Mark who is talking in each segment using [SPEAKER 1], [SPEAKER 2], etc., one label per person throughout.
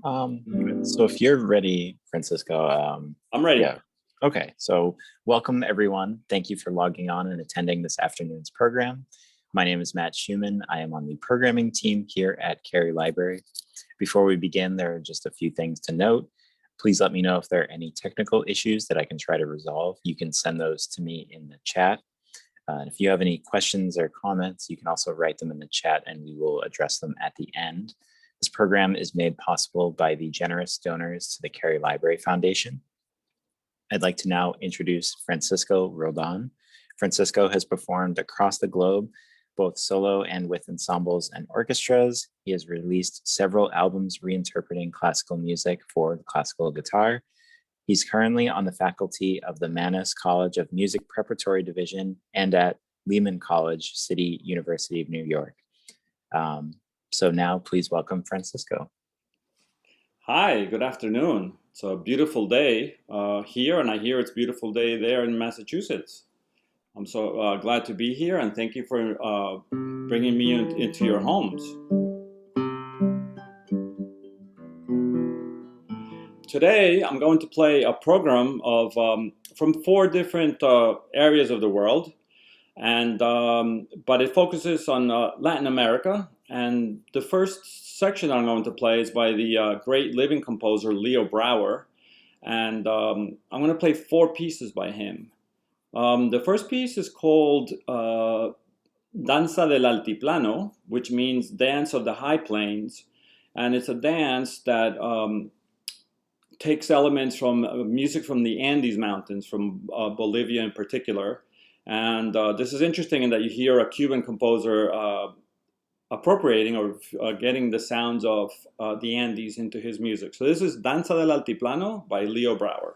[SPEAKER 1] So if you're ready, Francisco,
[SPEAKER 2] I'm ready.
[SPEAKER 1] yeah. Okay, so welcome everyone. Thank you for logging on and attending this afternoon's program. My name is Matt Schumann. I am on the programming team here at Cary Library. Before we begin, there are just a few things to note. Please let me know if there are any technical issues that I can try to resolve. You can send those to me in the chat. And if you have any questions or comments, you can also write them in the chat and we will address them at the end. This program is made possible by the generous donors to the Cary Library Foundation. I'd like to now introduce Francisco Roldán. Francisco has performed across the globe, both solo and with ensembles and orchestras. He has released several albums reinterpreting classical music for the classical guitar. He's currently on the faculty of the Mannes College of Music Preparatory Division and at Lehman College, City University of New York. So now please welcome Francisco.
[SPEAKER 2] Hi, good afternoon. It's a beautiful day here, and I hear it's a beautiful day there in Massachusetts. I'm so glad to be here, and thank you for bringing me into your homes. Today, I'm going to play a program of from 4 different areas of the world, and but it focuses on Latin America. And the first section I'm going to play is by the great living composer Leo Brouwer, and I'm going to play 4 pieces by him. The first piece is called Danza del Altiplano, which means Dance of the High Plains, and it's a dance that takes elements from music from the Andes Mountains, from Bolivia in particular. And this is interesting in that you hear a Cuban composer appropriating or getting the sounds of the Andes into his music. So this is Danza del Altiplano by Leo Brouwer.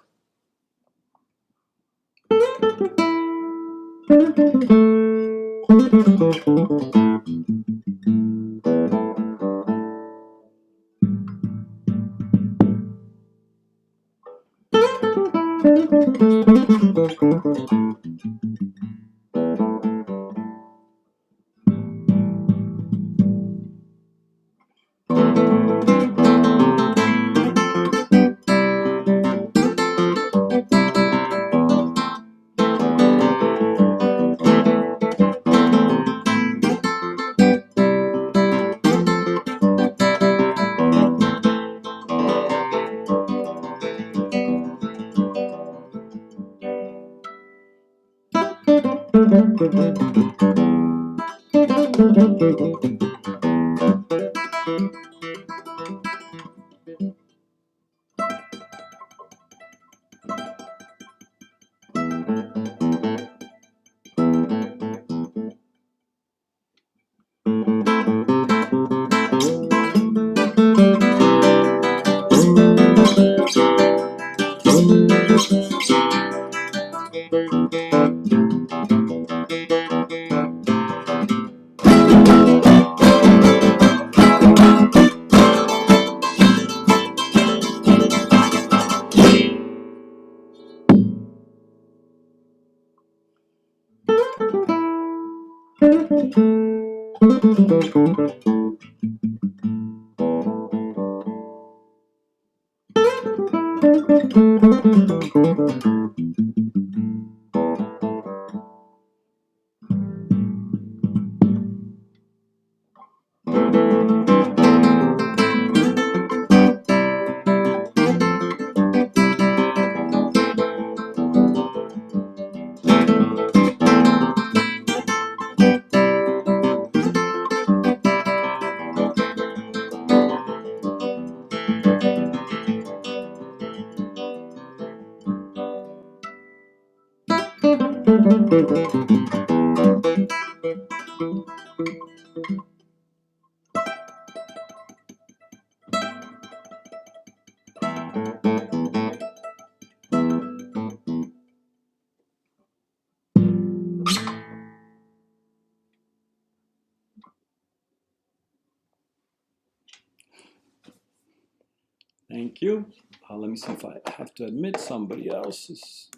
[SPEAKER 2] Thank you. Let me see if I have to admit somebody else is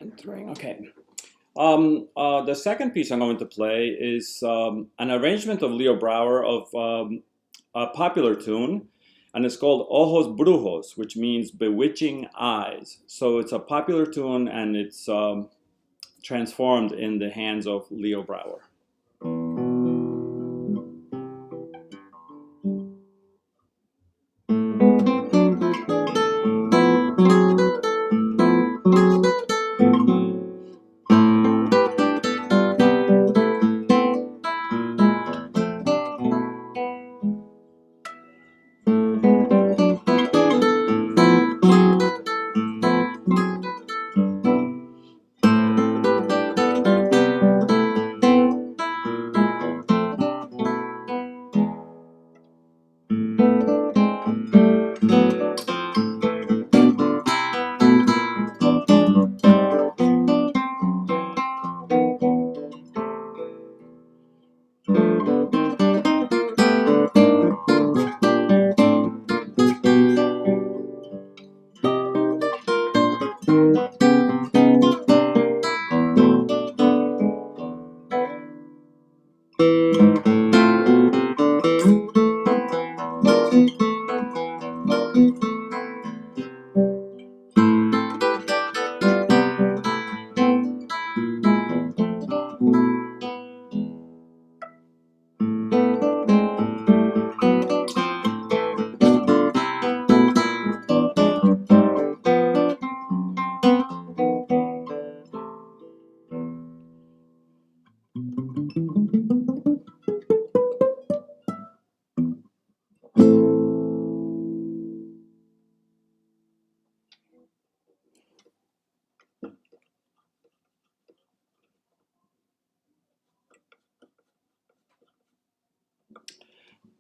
[SPEAKER 2] entering. Okay. The second piece I'm going to play is an arrangement of Leo Brouwer of a popular tune. And it's called Ojos Brujos, which means bewitching eyes. So it's a popular tune, and it's transformed in the hands of Leo Brouwer.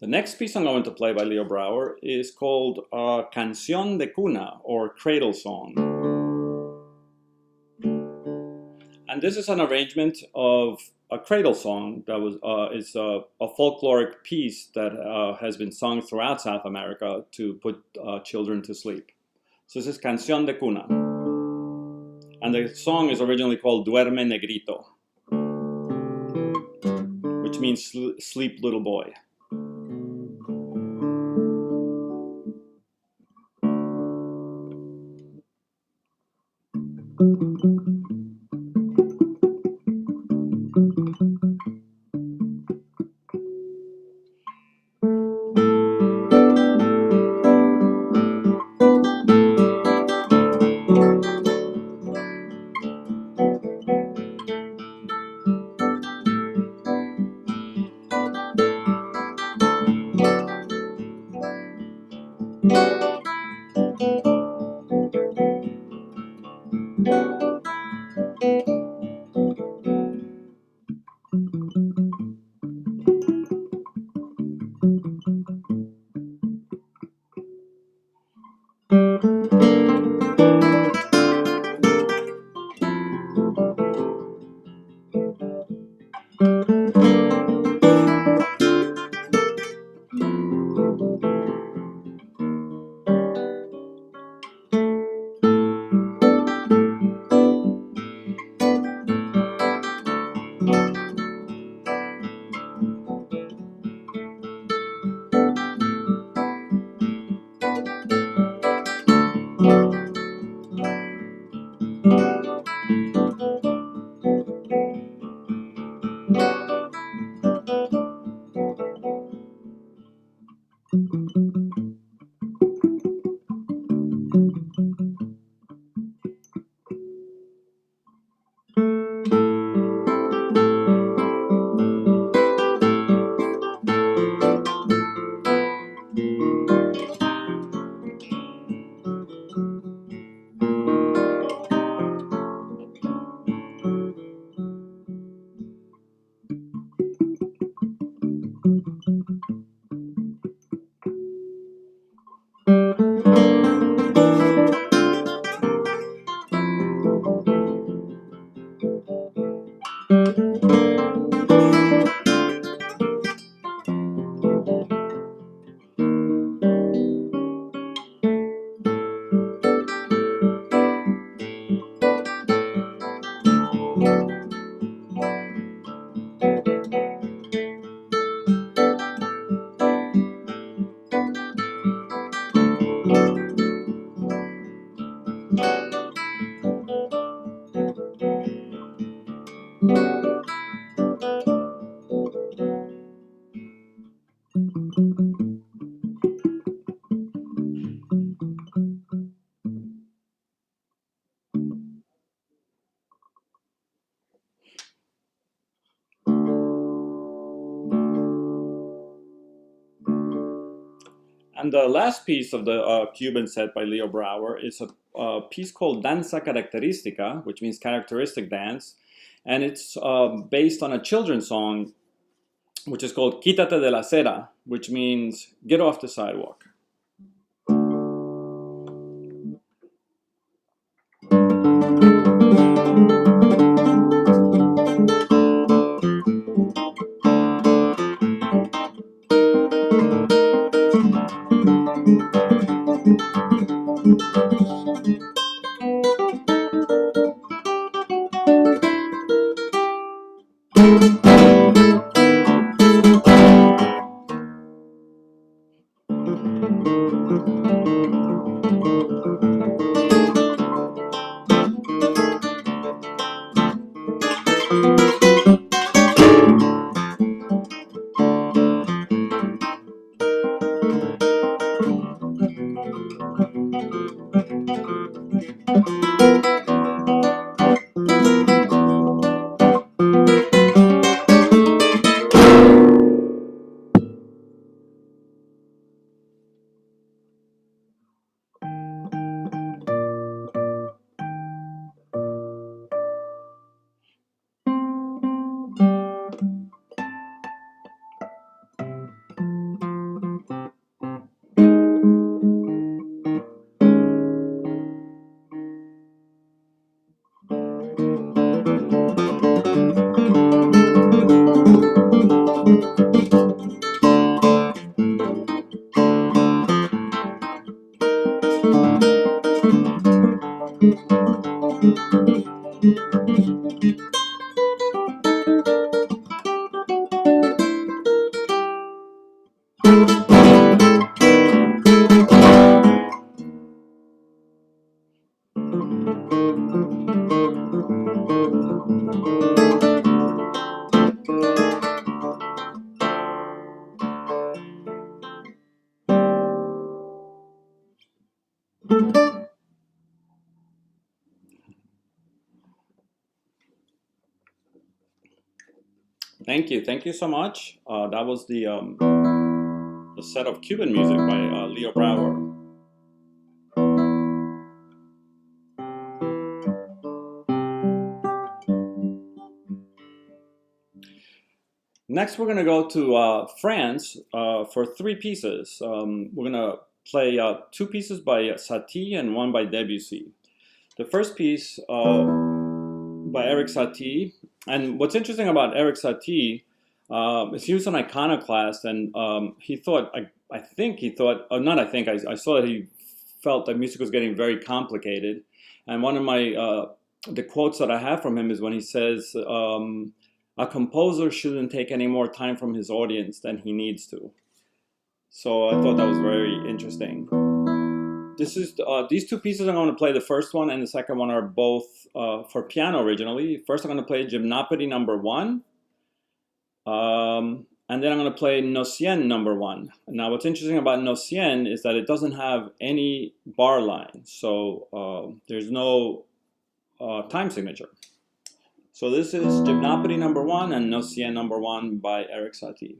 [SPEAKER 2] The next piece I'm going to play by Leo Brouwer is called Canción de Cuna, or Cradle Song. And this is an arrangement of a cradle song that is a folkloric piece that has been sung throughout South America to put children to sleep. So this is Canción de Cuna. And the song is originally called Duerme Negrito, which means sleep little boy. And the last piece of the Cuban set by Leo Brouwer is a piece called Danza Característica, which means characteristic dance. And it's based on a children's song, which is called Quítate de la acera, which means get off the sidewalk. Thank you so much. That was the set of Cuban music by Leo Brouwer. Next, we're going to go to France for 3 pieces. We're going to play 2 pieces by Satie and 1 by Debussy. The first piece by Erik Satie, and what's interesting about Erik Satie is he was an iconoclast, and he thought, I saw that he felt that music was getting very complicated. And one of my, the quotes that I have from him is when he says, a composer shouldn't take any more time from his audience than he needs to. So I thought that was very interesting. This is these 2 pieces I'm going to play. The first one and the second one are both for piano originally. First I'm going to play Gymnopedie number 1. And then I'm going to play Gnossienne number 1. Now what's interesting about Gnossienne is that it doesn't have any bar line. So there's no time signature. So this is Gymnopedie number 1 and Gnossienne number 1 by Erik Satie.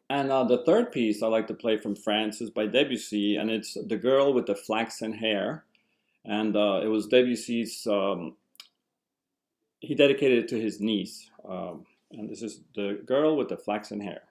[SPEAKER 2] And the third piece I like to play from France is by Debussy, and it's The Girl with the Flaxen Hair. And it was Debussy's, he dedicated it to his niece. And this is The Girl with the Flaxen Hair.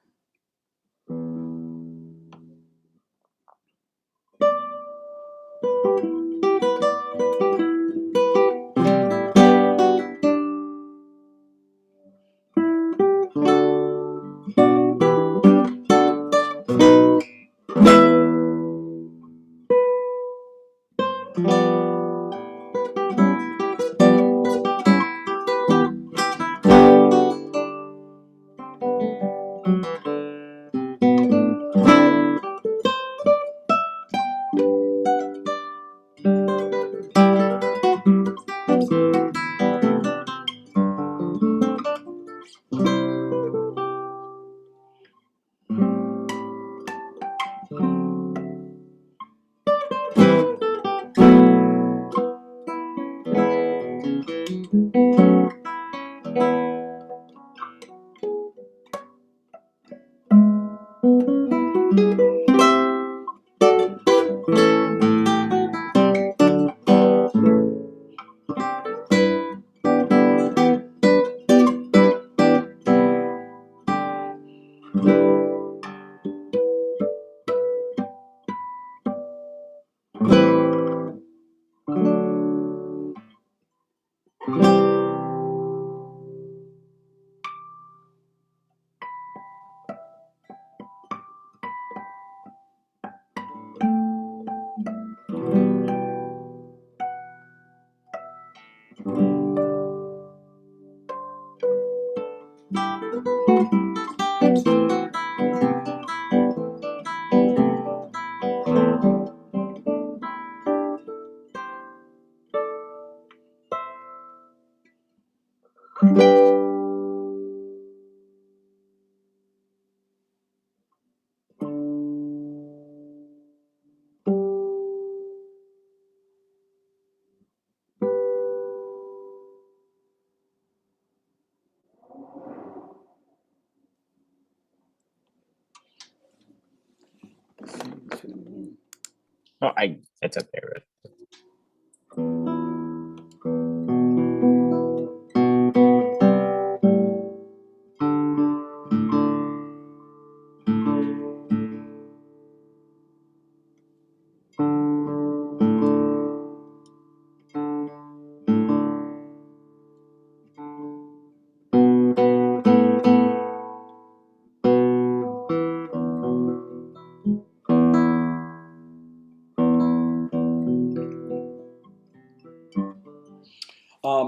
[SPEAKER 1] Oh, it's okay, right?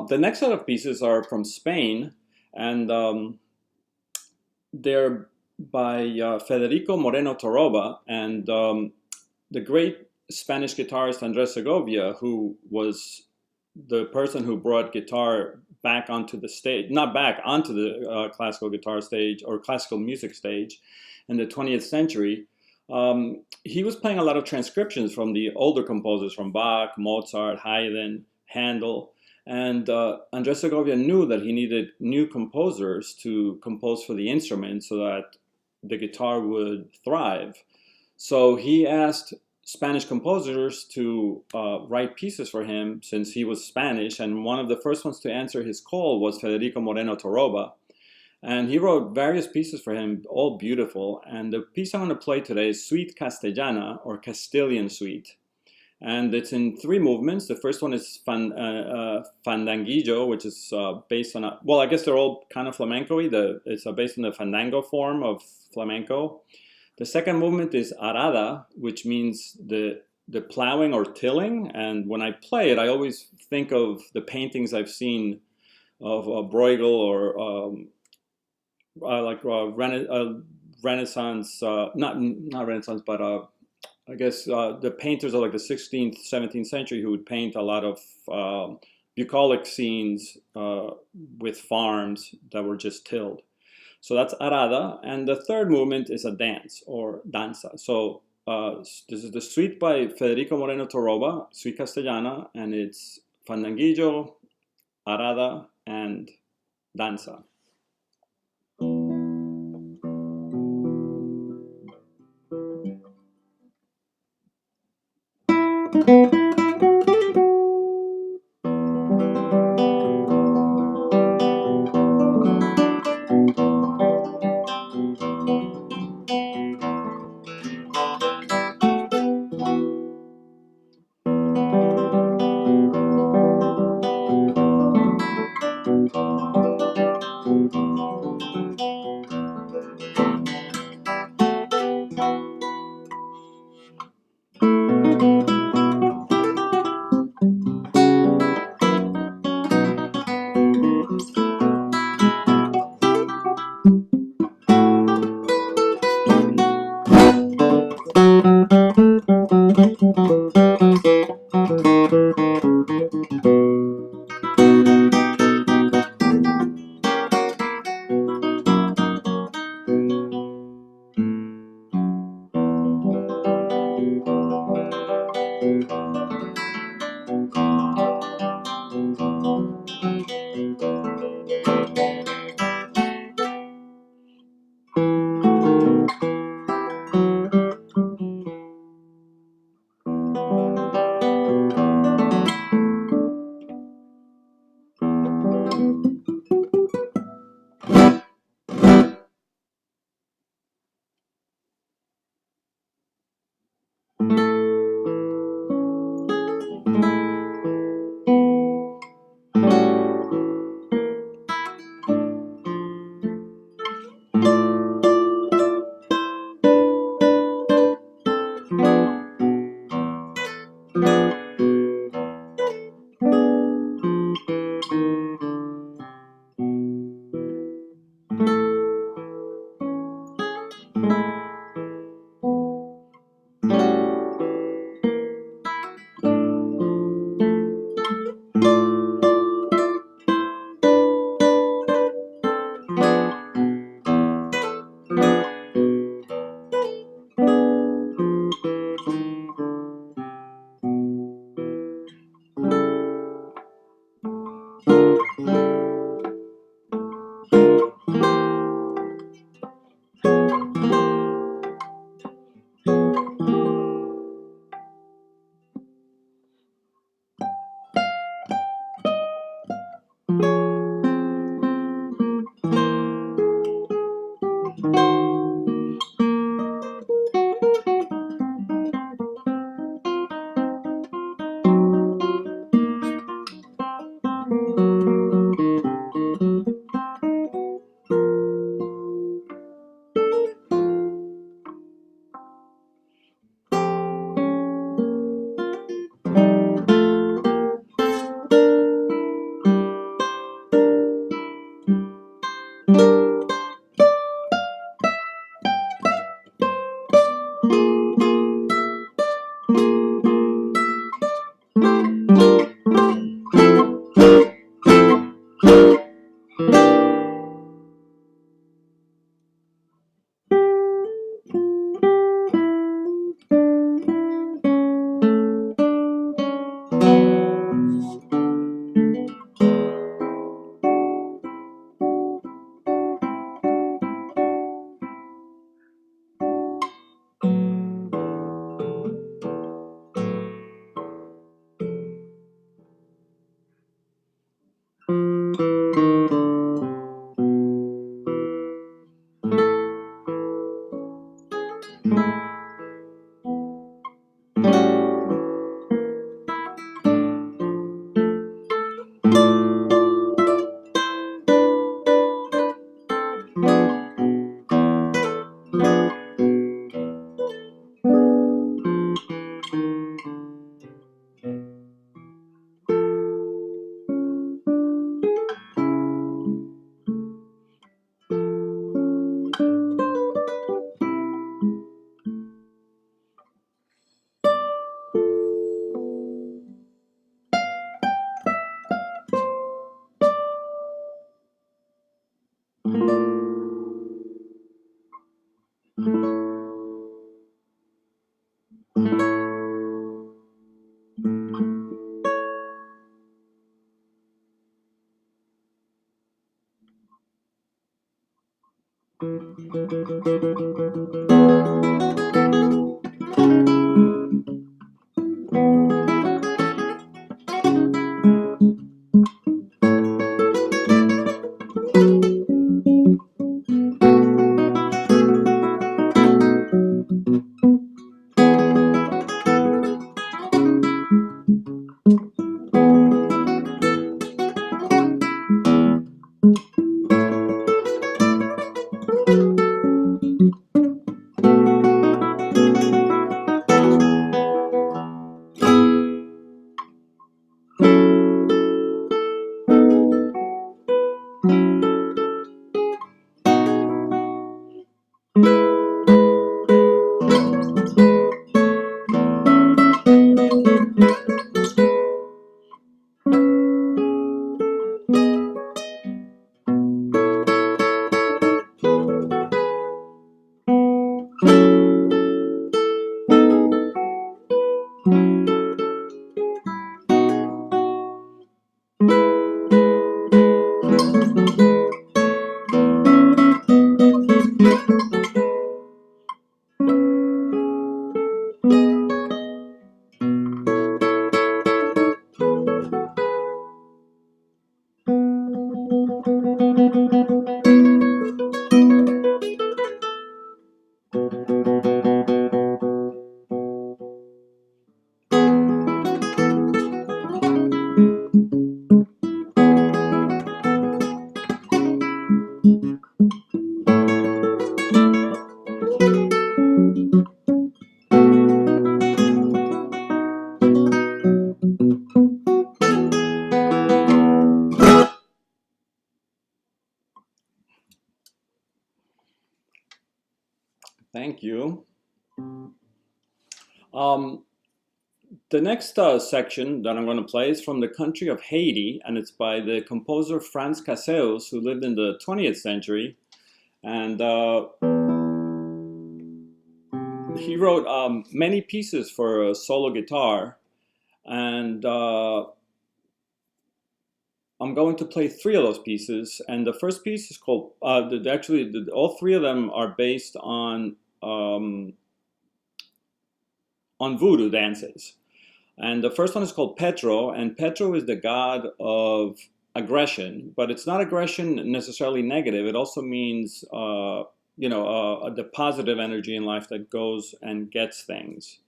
[SPEAKER 2] The next set of pieces are from Spain, and they're by Federico Moreno-Torroba, and the great Spanish guitarist Andres Segovia, who was the person who brought guitar back onto the stage, not back, onto the classical guitar stage or classical music stage in the 20th century. He was playing a lot of transcriptions from the older composers, from Bach, Mozart, Haydn, Handel. And Andres Segovia knew that he needed new composers to compose for the instrument so that the guitar would thrive. So he asked Spanish composers to write pieces for him since he was Spanish. And one of the first ones to answer his call was Federico Moreno-Torroba. And he wrote various pieces for him, all beautiful. And the piece I'm going to play today is Suite Castellana, or Castilian Suite. And it's in 3 movements. The first one is Fandanguillo, which is based on, well, I guess they're all kind of flamenco-y. It's based on the fandango form of flamenco. The second movement is Arada, which means the plowing or tilling. And when I play it, I always think of the paintings I've seen of Bruegel or Renaissance, not Renaissance, but I guess the painters of like the 16th, 17th century who would paint a lot of bucolic scenes with farms that were just tilled. So that's Arada. And the third movement is a dance, or danza. So this is the suite by Federico Moreno-Torroba, Suite Castellana, and it's Fandanguillo, Arada, and danza. Thank you. The next section that I'm going to play is from the country of Haiti, and it's by the composer Franz Casseus, who lived in the 20th century. And he wrote many pieces for solo guitar. And I'm going to play 3 of those pieces. And the first piece is called, all 3 of them are based on voodoo dances. And the first one is called Petro, and Petro is the god of aggression, but it's not aggression necessarily negative. It also means, the positive energy in life that goes and gets things.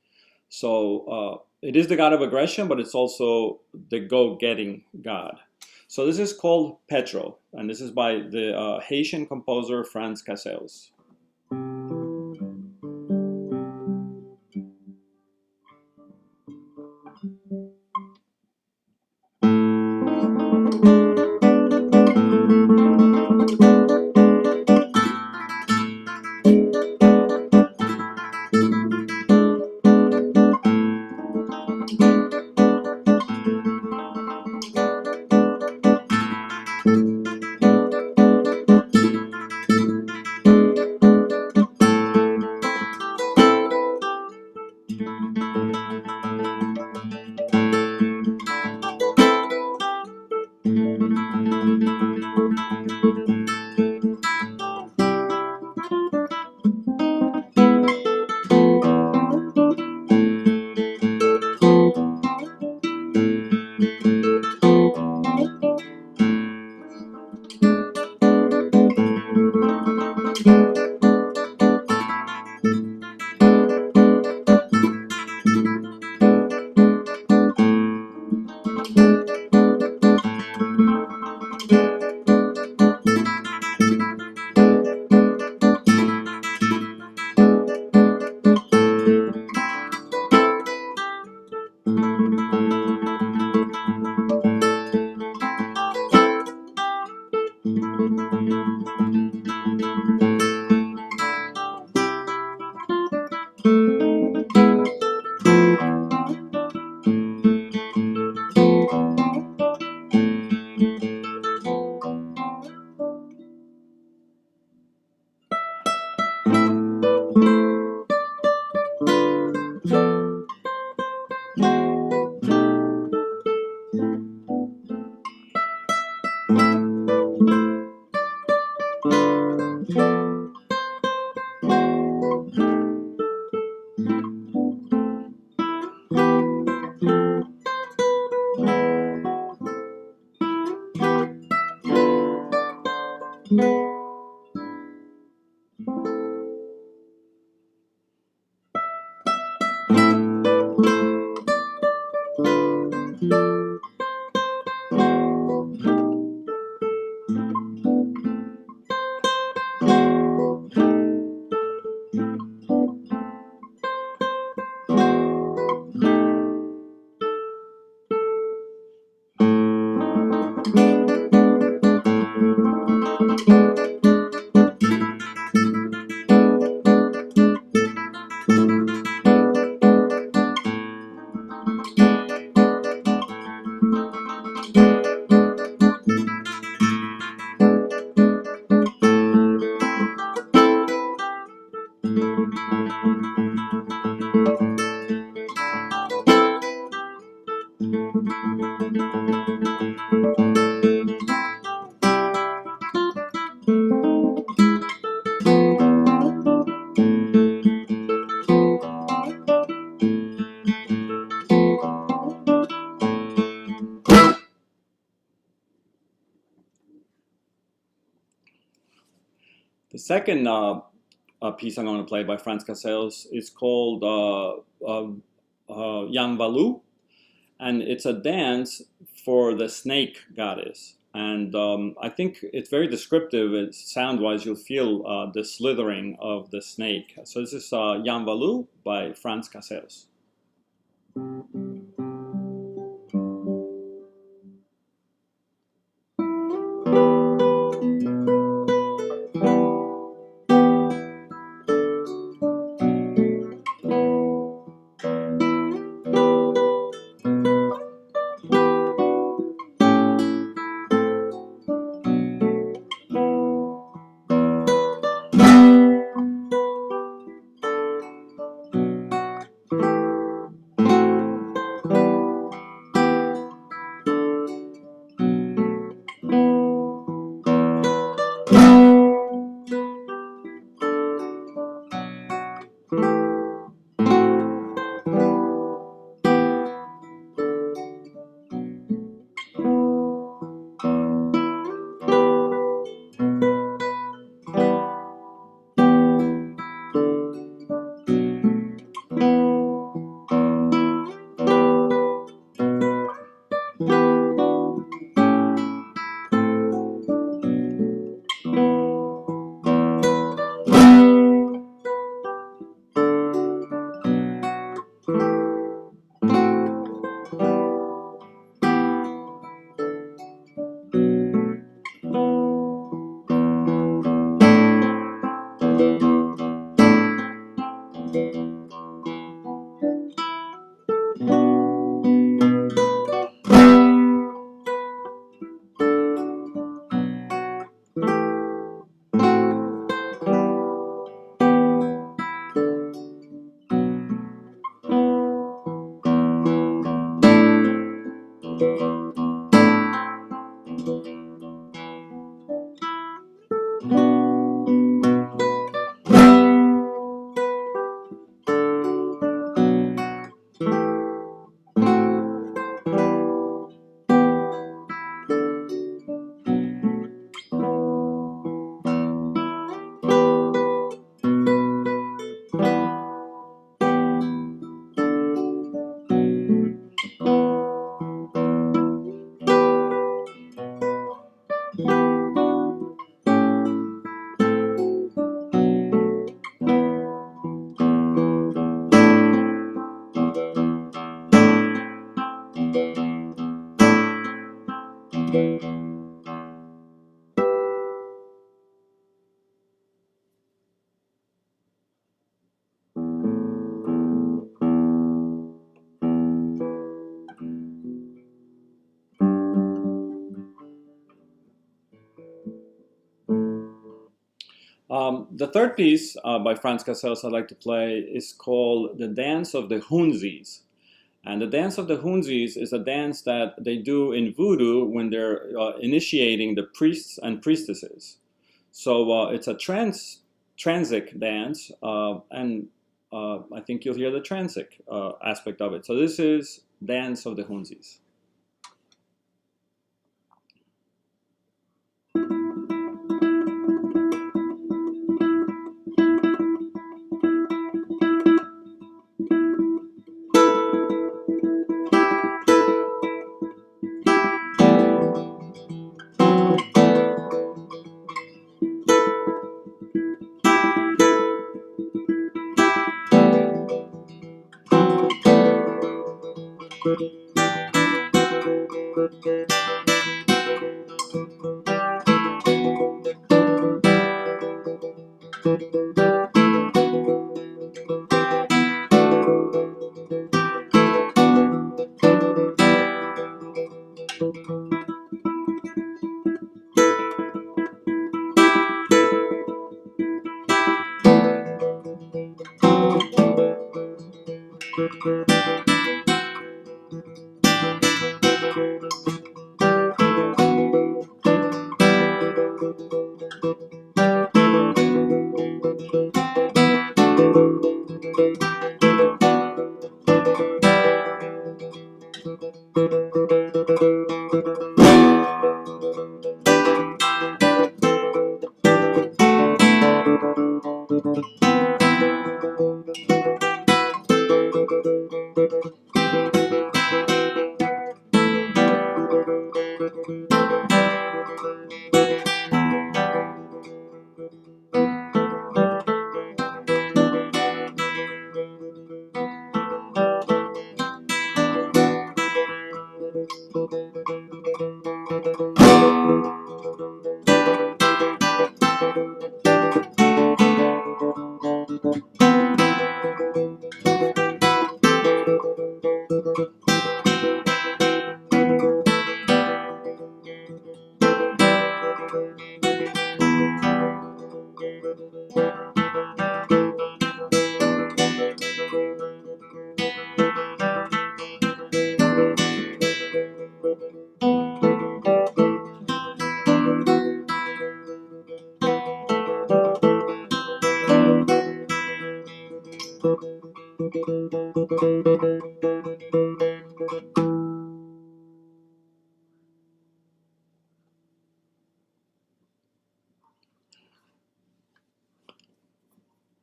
[SPEAKER 2] So it is the god of aggression, but it's also the go-getting god. So this is called Petro, and this is by the Haitian composer Franz Casseus. The second piece I'm going to play by Franz Casseus is called Jan Valou, and it's a dance for the snake goddess. And I think it's very descriptive. Sound-wise, you'll feel the slithering of the snake. So this is Jan Valou by Franz Casseus. The third piece by Franz Casseus I'd like to play is called The Dance of the Hunzis. And the Dance of the Hunzis is a dance that they do in voodoo when they're initiating the priests and priestesses. So it's a transic dance, and I think you'll hear the transic aspect of it. So this is Dance of the Hunzis.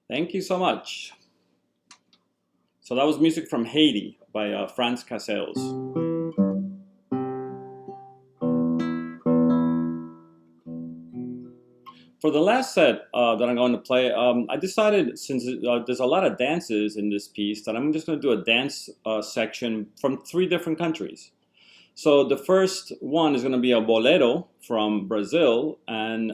[SPEAKER 2] Thank you so much. So that was music from Haiti by Franz Casseus. For the last set that I'm going to play, I decided, since there's a lot of dances in this piece, that I'm just going to do a dance section from 3 different countries. So the first one is going to be a bolero from Brazil, and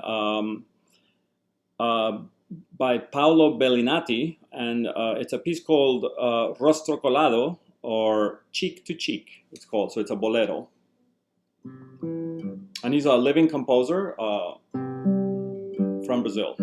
[SPEAKER 2] by Paolo Bellinati, and it's a piece called Rostro Colado, or Cheek to Cheek, it's called. So it's a bolero. And he's a living composer from Brazil.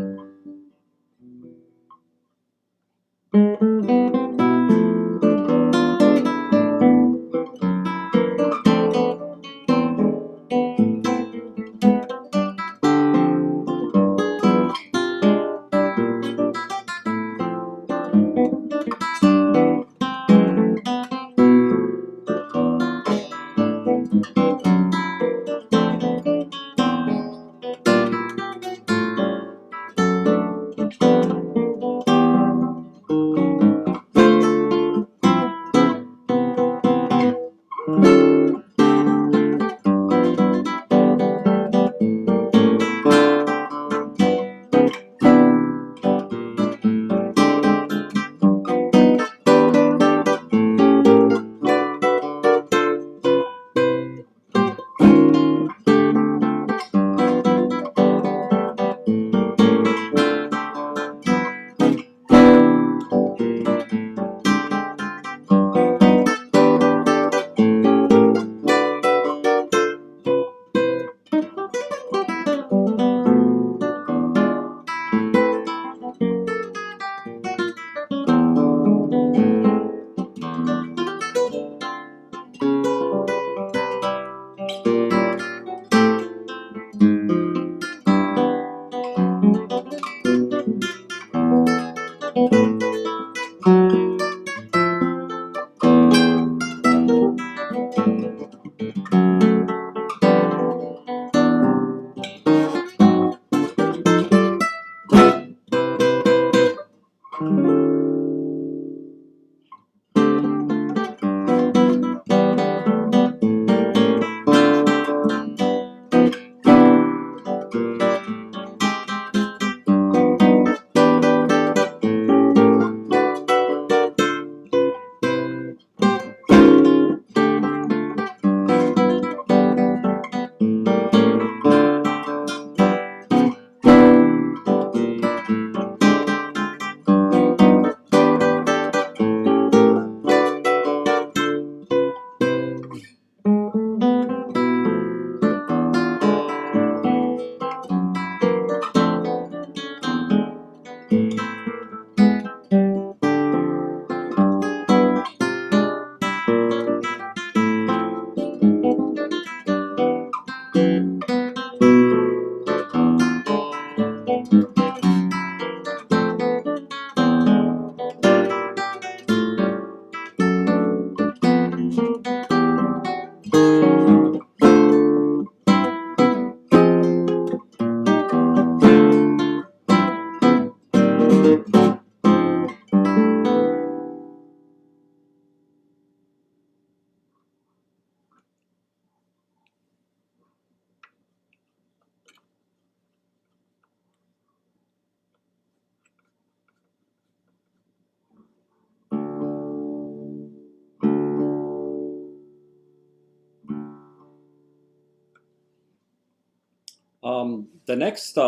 [SPEAKER 2] The next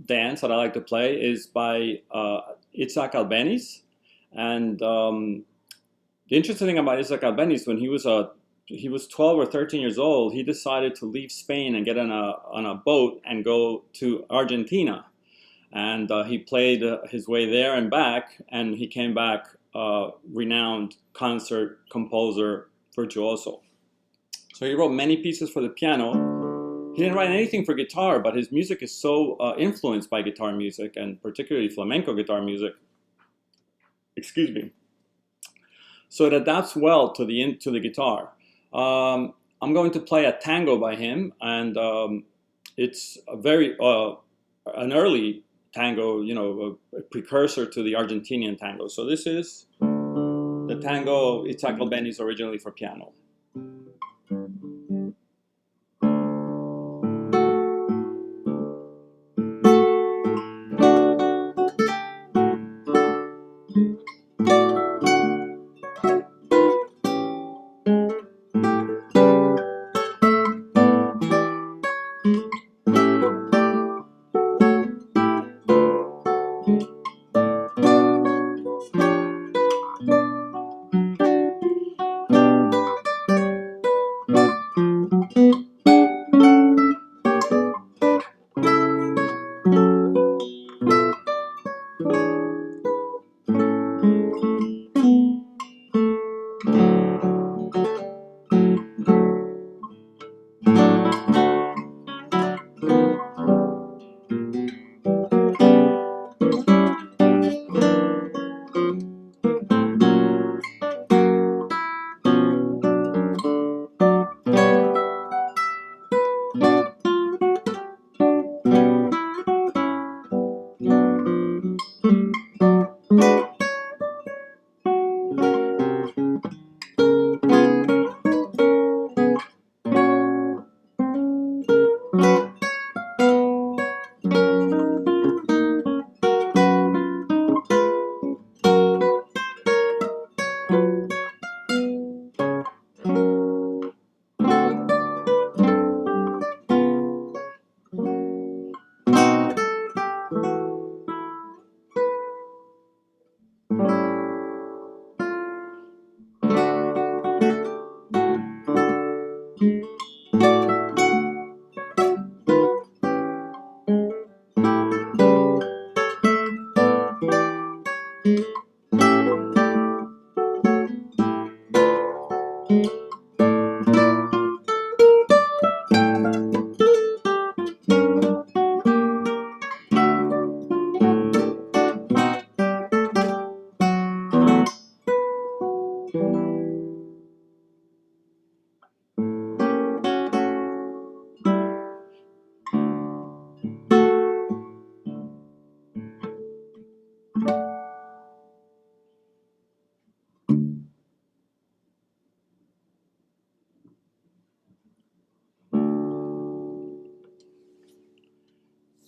[SPEAKER 2] dance that I like to play is by Itzhak Albéniz. And the interesting thing about Itzhak Albéniz, when he was 12 or 13 years old, he decided to leave Spain and get on a boat and go to Argentina. And he played his way there and back, and he came back renowned concert composer virtuoso. So he wrote many pieces for the piano. He didn't write anything for guitar, but his music is so influenced by guitar music, and particularly flamenco guitar music. Excuse me. So it adapts well to the guitar. I'm going to play a tango by him, and it's a very an early tango, a precursor to the Argentinian tango. So this is the tango Itzhak Albéniz originally for piano.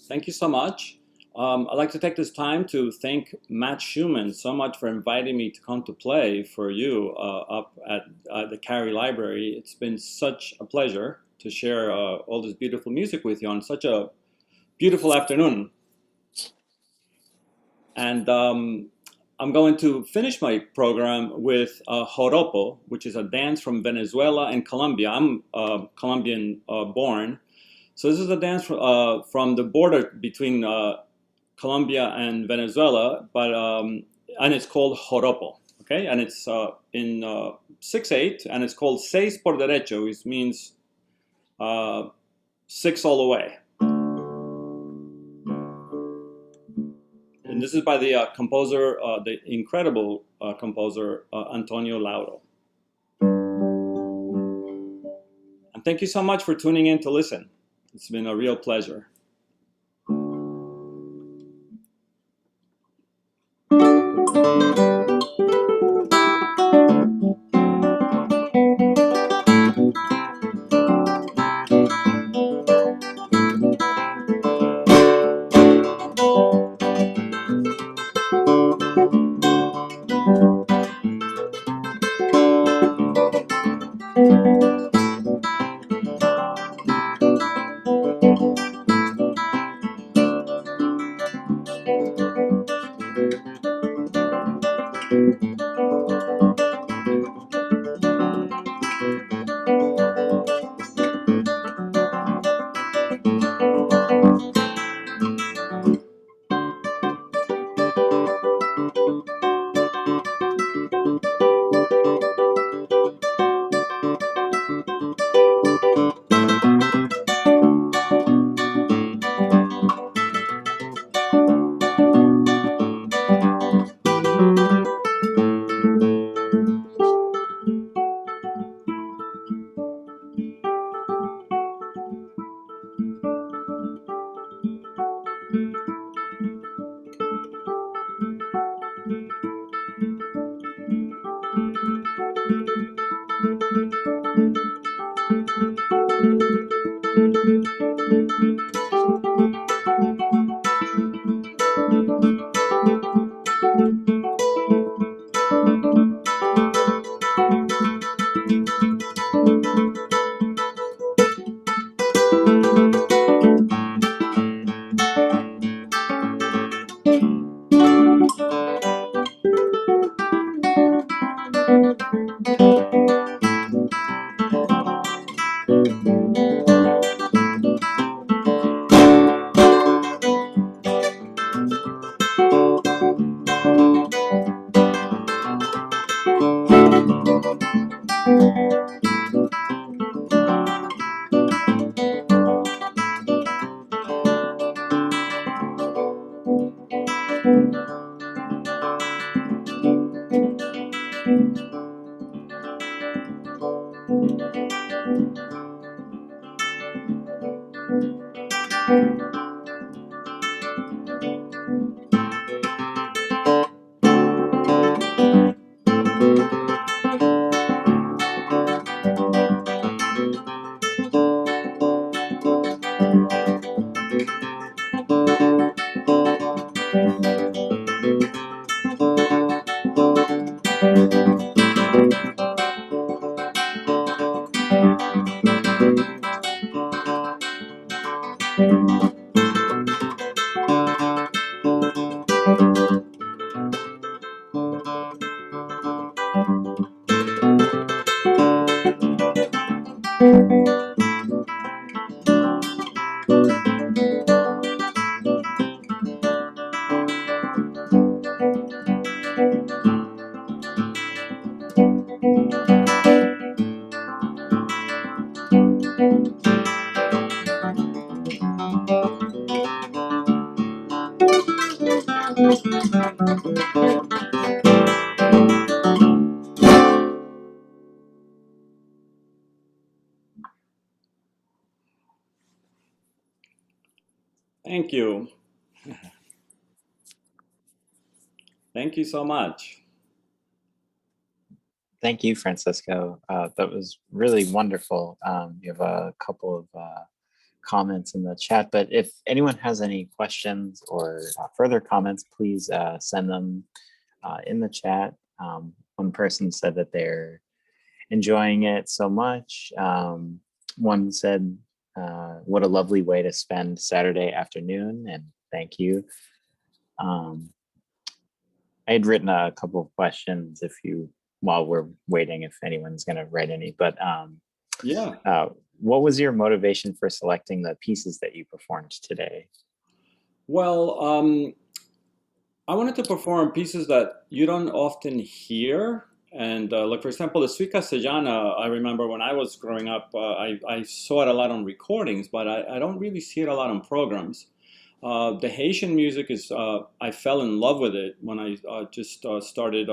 [SPEAKER 2] Thank you so much. I'd like to take this time to thank Matt Schumann so much for inviting me to come to play for you up at the Cary Library. It's been such a pleasure to share all this beautiful music with you on such a beautiful afternoon. And I'm going to finish my program with joropo, which is a dance from Venezuela and Colombia. I'm Colombian born. So this is a dance from the border between Colombia and Venezuela, but and it's called joropo, okay? And it's in 6/8, and it's called seis por derecho, which means 6 all the way. And this is by the composer, the incredible composer, Antonio Lauro. And thank you so much for tuning in to listen. It's been a real pleasure. Thank you. Thank you so much.
[SPEAKER 1] Thank you, Francisco. That was really wonderful. You have a couple of comments in the chat, but if anyone has any questions or further comments, please send them in the chat. One person said that they're enjoying it so much. One said, what a lovely way to spend Saturday afternoon, and thank you. I had written a couple of questions while we're waiting, if anyone's going to write any, but
[SPEAKER 2] Yeah.
[SPEAKER 1] what was your motivation for selecting the pieces that you performed today?
[SPEAKER 2] Well, I wanted to perform pieces that you don't often hear. And like, for example, the Suite Castellana, I remember when I was growing up, I saw it a lot on recordings, but I don't really see it a lot on programs. The Haitian music is, I fell in love with it when I started,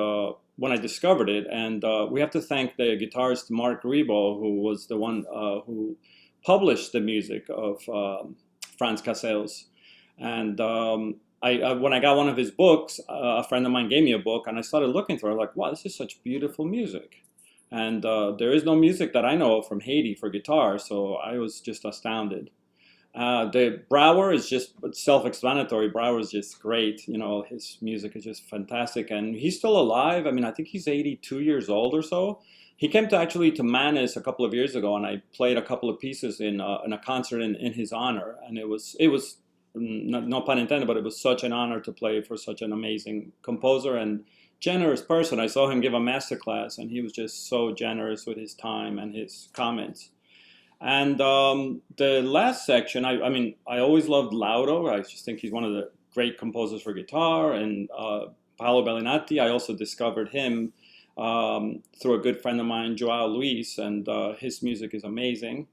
[SPEAKER 2] when I discovered it. And we have to thank the guitarist Marc Ribot, who was the one who published the music of Franz Casseus. And when I got one of his books, a friend of mine gave me a book, and I started looking through it. Like, wow, this is such beautiful music. And there is no music that I know of from Haiti for guitar, so I was just astounded. The Brouwer is just self-explanatory. Brouwer is just great. You know, his music is just fantastic, and he's still alive. I mean, I think he's 82 years old or so. He came to Manus a couple of years ago, and I played a couple of pieces in a concert in his honor, and it was no pun intended, but it was such an honor to play for such an amazing composer and generous person. I saw him give a master class, and he was just so generous with his time and his comments. And the last section, I mean, I always loved Laudo. I just think he's one of the great composers for guitar. And Paolo Bellinati, I also discovered him through a good friend of mine, Joao Luis, and his music is amazing.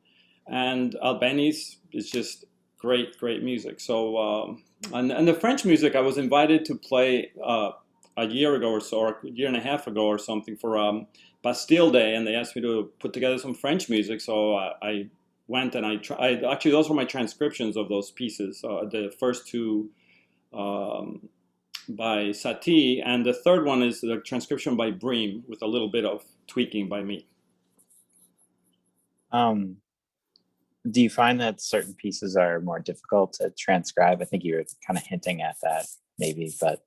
[SPEAKER 2] And Albeniz is just great, great music. So, and the French music, I was invited to play a year ago or so, or a year and a half ago or something for Bastille Day, and they asked me to put together some French music. So I went and I tried. Actually, those were my transcriptions of those pieces. The first two by Satie, and the third one is the transcription by Bream with a little bit of tweaking by me.
[SPEAKER 1] Do you find that certain pieces are more difficult to transcribe? I think you were kind of hinting at that maybe, but.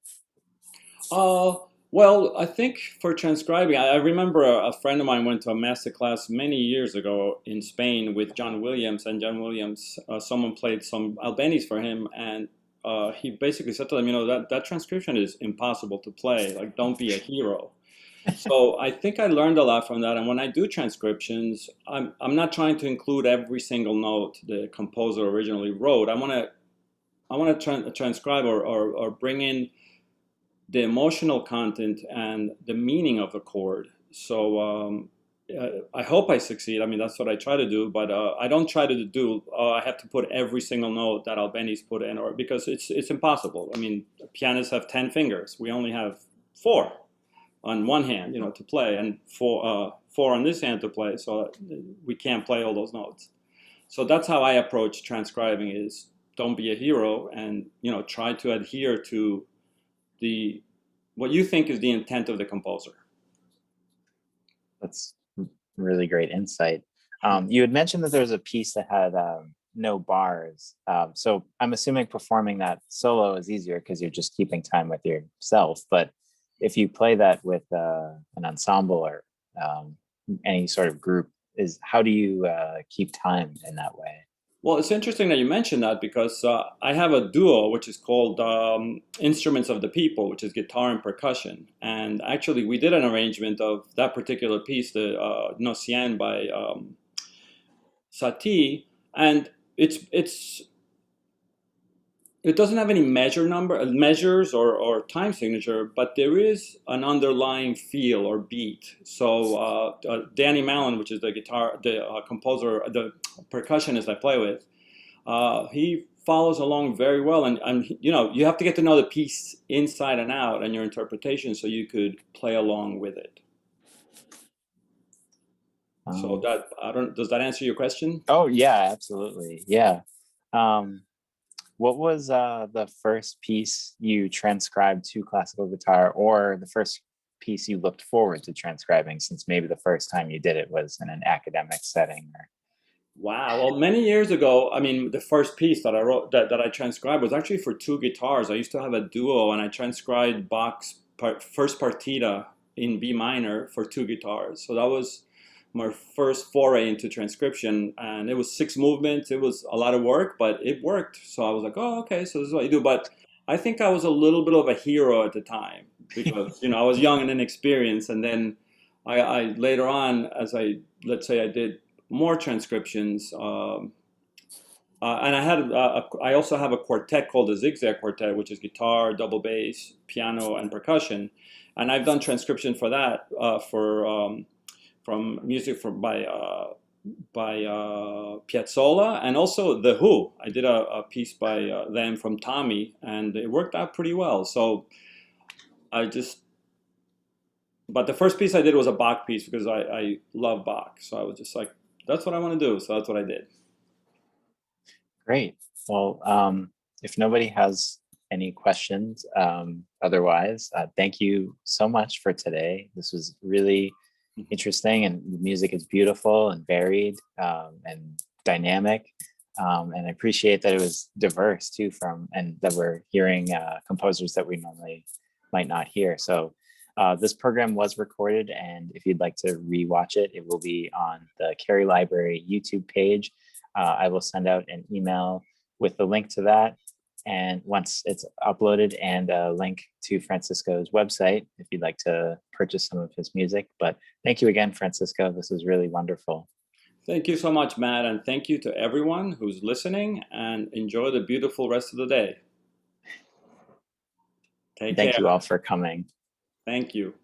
[SPEAKER 2] Well, I think for transcribing, I remember a friend of mine went to a master class many years ago in Spain with John Williams, and John Williams, someone played some Albeniz for him, and he basically said to them, you know, that transcription is impossible to play, like, don't be a hero. So I think I learned a lot from that, and when I do transcriptions, I'm not trying to include every single note the composer originally wrote. I want to transcribe or bring in the emotional content and the meaning of the chord. So I hope I succeed. I mean, that's what I try to do, but I don't try to do. I have to put every single note that Albeni's put in, or because it's impossible. I mean, pianists have 10 fingers. We only have 4 on one hand, to play, and 4 on this hand to play. So we can't play all those notes. So that's how I approach transcribing: is don't be a hero, and try to adhere to what you think is the intent of the composer.
[SPEAKER 1] That's really great insight. You had mentioned that there was a piece that had no bars. So I'm assuming performing that solo is easier because you're just keeping time with yourself. But if you play that with an ensemble or any sort of group, how do you keep time in that way?
[SPEAKER 2] Well, it's interesting that you mentioned that, because I have a duo which is called Instruments of the People, which is guitar and percussion. And actually, we did an arrangement of that particular piece, the Gnossienne by Satie, and it doesn't have any measures or time signature, but there is an underlying feel or beat. So Danny Mallon, which is the composer, the percussionist I play with, he follows along very well, and you have to get to know the piece inside and out and your interpretation so you could play along with it. So does that answer your question?
[SPEAKER 1] Oh yeah, absolutely. Yeah. What was the first piece you transcribed to classical guitar, or the first piece you looked forward to transcribing, since maybe the first time you did it was in an academic setting?
[SPEAKER 2] Wow. Well, many years ago, I mean, the first piece that I wrote, that I transcribed, was actually for 2 guitars. I used to have a duo, and I transcribed Bach's first partita in B minor for 2 guitars. So that was my first foray into transcription, and it was 6 movements. It was a lot of work, but it worked. So I was like, oh, okay, so this is what you do. But I think I was a little bit of a hero at the time, because I was young and inexperienced. And then I later on, let's say I did more transcriptions, and I also have a quartet called the Zigzag Quartet, which is guitar, double bass, piano, and percussion. And I've done transcription for that from music by Piazzolla, and also The Who. I did a piece by them from Tommy, and it worked out pretty well. So but the first piece I did was a Bach piece, because I love Bach. So I was just like, that's what I want to do. So that's what I did.
[SPEAKER 1] Great. Well, if nobody has any questions, otherwise, thank you so much for today. This was really interesting, and the music is beautiful and varied and dynamic. And I appreciate that it was diverse too, and that we're hearing composers that we normally might not hear. So this program was recorded, and if you'd like to rewatch it, it will be on the Cary Library YouTube page. I will send out an email with the link to that, and once it's uploaded, and a link to Francisco's website if you'd like to purchase some of his music. But thank you again, Francisco. This was really wonderful.
[SPEAKER 2] Thank you so much, Matt, and thank you to everyone who's listening, and enjoy the beautiful rest of the day. Take care.
[SPEAKER 1] Thank you all for coming.
[SPEAKER 2] Thank you.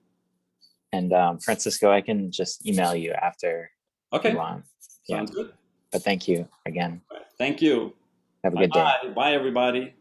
[SPEAKER 1] And Francisco, I can just email you after.
[SPEAKER 2] Okay.
[SPEAKER 1] You want.
[SPEAKER 2] Sounds good.
[SPEAKER 1] But thank you again.
[SPEAKER 2] Thank you.
[SPEAKER 1] Have a good day.
[SPEAKER 2] Bye, everybody.